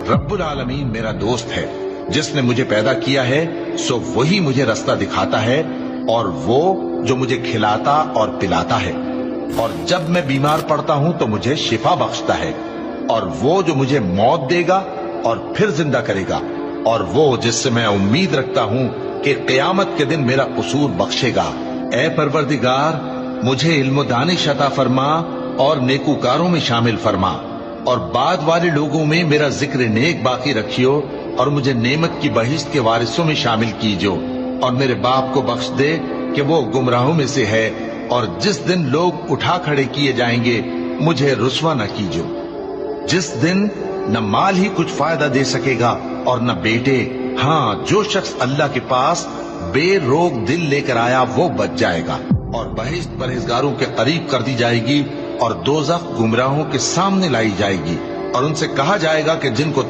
रब्बुल आलमीन मेरा दोस्त है, जिसने मुझे पैदा किया है सो वही मुझे रास्ता दिखाता है, और वो जो मुझे खिलाता और पिलाता है, और जब मैं बीमार पड़ता हूं तो मुझे शिफा बख्शता है, और वो जो मुझे मौत देगा और फिर जिंदा करेगा, और वो जिससे मैं उम्मीद रखता हूं कि क़यामत के दिन मेरा कसूर बख्शेगा। ए परवरदिगार, मुझे इल्म दानिश अता फरमा और नेकूकारों में शामिल फरमा, और बाद वाले लोगों में मेरा जिक्र नेक बाकी रखियो, और मुझे नेमत की बहिश्त के वारिसों में शामिल कीजो, और मेरे बाप को बख्श दे कि वो गुमराहों में से है, और जिस दिन लोग उठा खड़े किए जाएंगे मुझे रुस्वा न कीजो, जिस दिन न माल ही कुछ फायदा दे सकेगा और न बेटे। हाँ, जो शख्स अल्लाह के पास बेरोग दिल लेकर आया वो बच जाएगा, और बहिश्त परहेजगारों के करीब कर दी जाएगी, और दोज़ख गुमराहों के सामने लाई जाएगी, और उनसे कहा जाएगा कि जिनको